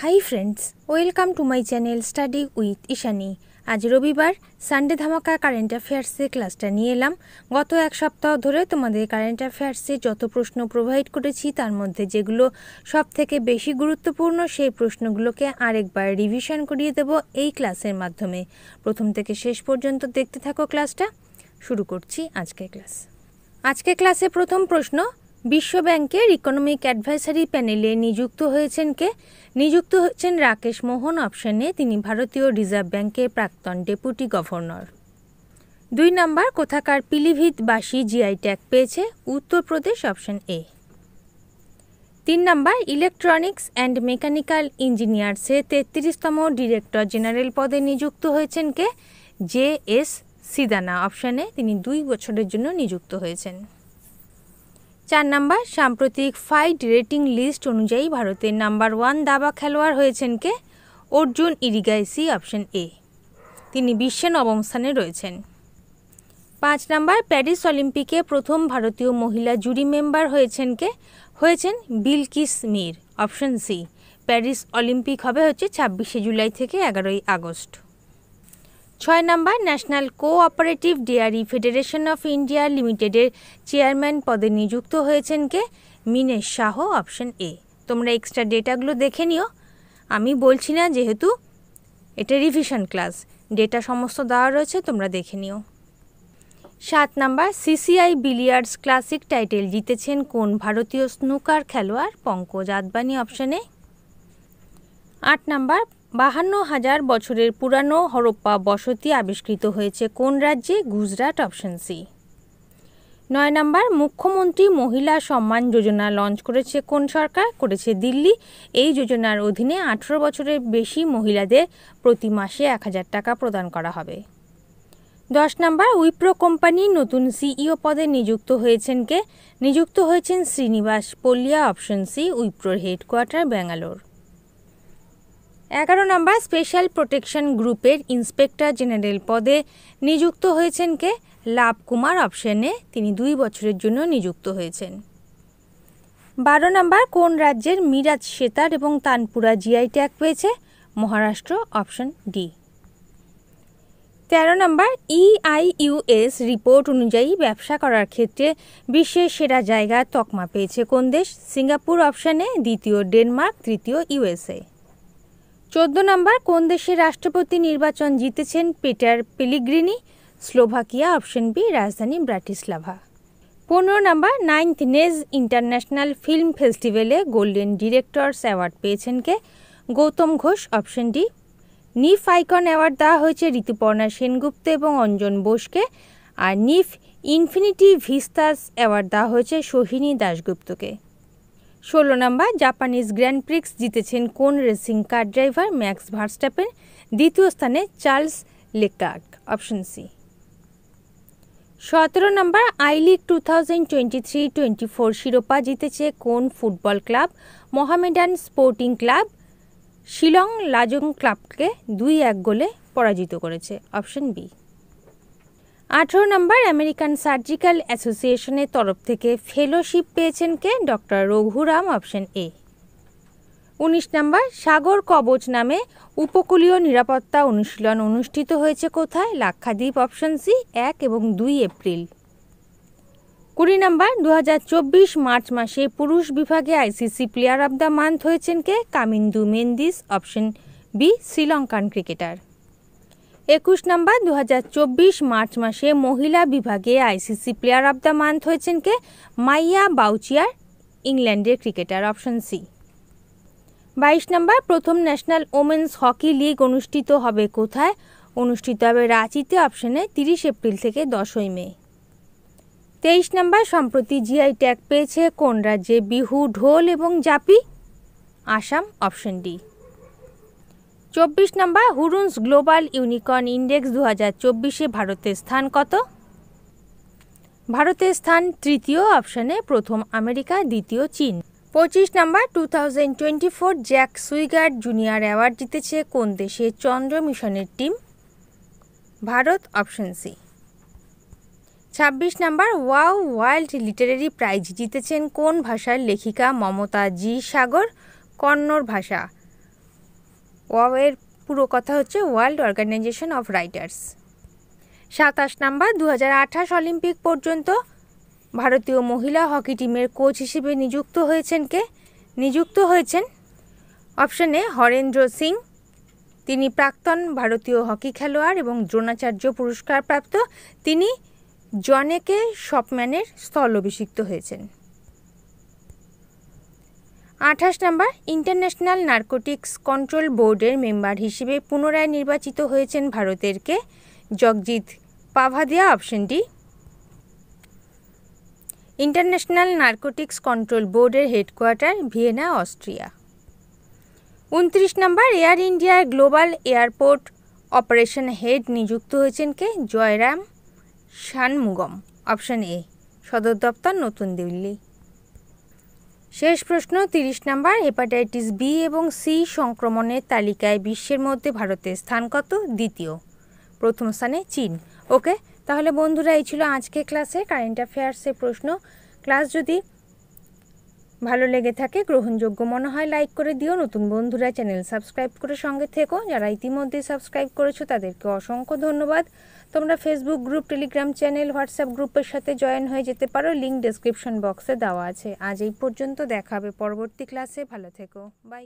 Hi friends, welcome to my channel study with Ishani. আজ রবিবার, Sunday ধামাকা কারেন্ট অ্যাফেয়ার্সে ক্লাসটা নিয়ে এলাম। গত এক সপ্তাহ ধরে তোমাদের কারেন্ট অ্যাফেয়ার্সে যত প্রশ্ন প্রোভাইড করেছি তার মধ্যে যেগুলো সব থেকে বেশি গুরুত্বপূর্ণ সেই প্রশ্নগুলোকে আরেকবার রিভিশন করিয়ে দেব এই ক্লাসের মাধ্যমে। প্রথম থেকে শেষ পর্যন্ত দেখতে থাকো ক্লাসটা। শুরু করছি আজকের ক্লাস। আজকের ক্লাসে প্রথম প্রশ্ন, বিশ্ব ব্যাংকের ইকোনমিক অ্যাডভাইসারি প্যানেলে নিযুক্ত হয়েছেন কে? নিযুক্ত হচ্ছেন রাকেশ মোহন। অপশনে তিনি ভারতীয় রিজার্ভ ব্যাংকের প্রাক্তন ডেপুটি গভর্নর। 2 নম্বর, কোথাকার পিলিভিত বাসী জিআই ট্যাগ পেয়েছে? Uttar Pradesh, option A. 3 number, electronics and mechanical ইঞ্জিনিয়ার্সে 33তম ডিরেক্টর জেনারেল পদে নিযুক্ত হয়েছেন কে? J S সিদানা। অপশনে তিনি 2 বছরের জন্য নিযুক্ত হয়েছেন। 4 নম্বর, সাম্প্রতিক ফাইট রেটিং লিস্ট অনুযায়ী ভারতের নাম্বার 1 দাবা খেলোয়াড় হয়েছেন কে? অর্জুন ইরিগাইসি। Option A. তিনি বিশ্বে 9ম স্থানে রয়েছেন। 5 নম্বর, প্যারিস অলিম্পিকে প্রথম ভারতীয় মহিলা জুরি মেম্বার হয়েছেন কে? হয়েছেন Bilkis Mir. Option C. Paris Olympic হবে 26শে জুলাই থেকে 11ই August. 6 number, National Cooperative Dairy Federation of India লিমিটেডের চেয়ারম্যান পদে নিযুক্ত হয়েছেন কে? মিনেশ শাহ। Option A. তোমরা এক্সট্রা ডেটাগুলো দেখে নিও, আমি বলছি না, যেহেতু এটা রিভিশন ক্লাস, ডেটা সমস্ত দেওয়া রয়েছে, তোমরা দেখে নিও। 7 নম্বর, সিসিআই বিলিয়ার্ডস ক্লাসিক টাইটেল জিতেছেন কোন ভারতীয় স্নুকার খেলোয়াড়? পঙ্কজ আদবানি। অপশনে। 8 নম্বর, 52,000 বছরের পুরানো হরপ্পা বসতি আবিষ্কৃত হয়েছে কোন রাজ্যে? গুজরাট। Option C. 9 নম্বর, মুখ্যমন্ত্রী মহিলা সম্মান যোজনা লঞ্চ করেছে কোন সরকার? করেছে দিল্লি। এই যোজনার অধীনে 18 বছরের বেশি মহিলাদের প্রতি মাসে 1000 টাকা প্রদান করা হবে। 10 নম্বর, উইপ্রো কোম্পানির নতুন সিইও পদে নিযুক্ত হয়েছেন কে? নিযুক্ত হয়েছেন শ্রীনিবাস পল্লিয়া। Option C. উইপ্রোর headquarter Bangalore. 11 number, special protection গ্রুপের ইন্সপেক্টর জেনারেল পদে নিযুক্ত হয়েছেন কে? লাভ কুমার। অপশনে তিনি 2 বছরের জন্য নিযুক্ত হয়েছেন। 12 নম্বর, কোন রাজ্যের মিরাজ সেতার এবং তানপুরা জিআই ট্যাগ পেয়েছে? Maharashtra. Option D. 13 number, EIUS report অনুযায়ী ব্যবসা করার ক্ষেত্রে বিশ্বের সেরা জায়গার তকমা পেয়েছে কোন দেশ? সিঙ্গাপুর। অপশনে দ্বিতীয় ডেনমার্ক, তৃতীয় ইউএসএ। 14 নম্বর, কোন দেশের রাষ্ট্রপতি নির্বাচন জিতেছেন Peter Pellegrini? Slovakia. Option B. রাজধানী ব্রাটিস্লাভা। 15 নম্বর, 9th নেজ ইন্টারন্যাশনাল ফিল্ম ফেস্টিভ্যালে গোল্ডেন ডিরেক্টরস অ্যাওয়ার্ড পেয়েছেন কে? Gautam Ghosh. Option D. NIFF icon award দেওয়া হয়েছে ঋতুপর্ণা সেনগুপ্ত এবং অঞ্জন বোসকে, আর নিফ ইনফিনিটি ভিস্তাস অ্যাওয়ার্ড দেওয়া হয়েছে সোহিনী দাশগুপ্তকে। 16 নম্বর, জাপানিজ গ্র্যান্ড প্রিক্স জিতেছেন কোন racing car driver? Max Verstappen. দ্বিতীয় স্থানে Charles Leclerc. Option C. 17 number, I League 2023-24 শিরোপা জিতেছে কোন football club? Mohammedan Sporting Club Shillong Lajong ক্লাবকে 2-1 গোলে পরাজিত করেছে। Option B. 18 number, American surgical অ্যাসোসিয়েশনের তরফ থেকে ফেলোশিপ পেয়েছেন কে? Doctor Raghuram. Option A. 19 number, Sagar Kavach নামে উপকূলীয় নিরাপত্তা অনুশীলন অনুষ্ঠিত হয়েছে কোথায়? লাক্ষাদ্বীপ। Option C. 1 এবং 2 এপ্রিল। 20 নম্বর, 2024 মার্চ মাসে পুরুষ বিভাগে ICC player of the month হয়েছেন কে? Kamindu Mendis. Option B. Sri Lankan cricketer. 21 number, 2024 March মাসে মহিলা বিভাগে ICC player of the month হয়েছেন কে? মাইয়া বাউচিয়ার, ইংল্যান্ডের ক্রিকেটার। Option C. 22 নম্বর, প্রথম ন্যাশনাল ওমেন্স হকি লিগ অনুষ্ঠিত হবে কোথায়? অনুষ্ঠিত হবে রাঁচিতে। অপশনে 30 এপ্রিল থেকে 10ই মে। 23 নম্বর, সম্প্রতি জিআই ট্যাগ পেয়েছে কোন রাজ্যে বিহু ঢোল এবং japi? Assam. Option D. 24 number, Hurun's global unicorn index 2024-এ ভারতের স্থান কত? ভারতের স্থান তৃতীয়। অপশনে প্রথম আমেরিকা, দ্বিতীয় চীন। 25 number, 2024 Jack Swigert junior award জিতেছে কোন দেশের চন্দ্র মিশনের টিম? Bharat. Option C. 26 number, wow world literary prize জিতেছেন কোন ভাষার লেখিকা? মমতা জি সাগর। কন্নড় ভাষা। এর পুরো কথা হচ্ছে World Organisation of Writers. 27 number 2028 Olympic পর্যন্ত ভারতীয় মহিলা হকি টিমের কোচ হিসেবে নিযুক্ত হয়েছেন অপশন এ হরেন্দ্র সিং, তিনি প্রাক্তন ভারতীয় হকি খেলোয়াড় এবং দ্রোণাচার্য পুরস্কারপ্রাপ্ত। তিনি জনেকে শপম্যানের স্থলাভিষিক্ত হয়েছেন। 28 নাম্বার ইন্টারন্যাশনাল নার্কোটিক্স কন্ট্রোল বোর্ডের মেম্বার হিসেবে পুনরায় নির্বাচিত হয়েছেন ভারতের কে? Jagjit Pavadia, option D. International narcotics control বোর্ডের headquarter Vienna, Austria. 29 number air ইন্ডিয়ার গ্লোবাল এয়ারপোর্ট অপারেশন হেড নিযুক্ত হয়েছেন কে? Jayaram Shanmugam, option A. সদর দপ্তর নতুন দিল্লি। শেষ প্রশ্ন 30 নাম্বার হেপাটাইটিস বি এবং সি সংক্রমণের তালিকায় বিশ্বের মধ্যে ভারতের স্থান কত? দ্বিতীয়। প্রথম স্থানে চীন। ওকে, তাহলে বন্ধুরা এই ছিল আজকে ক্লাসে কারেন্ট অ্যাফেয়ার্সের প্রশ্ন। ক্লাস যদি ভালো লেগে থাকে, গ্রহণযোগ্য মনে হয়, লাইক করে দিও। নতুন বন্ধুরা চ্যানেল সাবস্ক্রাইব করে সঙ্গে থেকো। যারা ইতিমধ্যে সাবস্ক্রাইব করেছো তাদেরকে অসংখ্য ধন্যবাদ। তোমরা Facebook group, Telegram channel, WhatsApp গ্রুপের সাথে জয়েন হয়ে যেতে পারো, লিঙ্ক ডেসক্রিপশন বক্সে দেওয়া আছে। আজ এই পর্যন্ত, দেখা হবে পরবর্তী ক্লাসে। ভালো থেকো, বাই।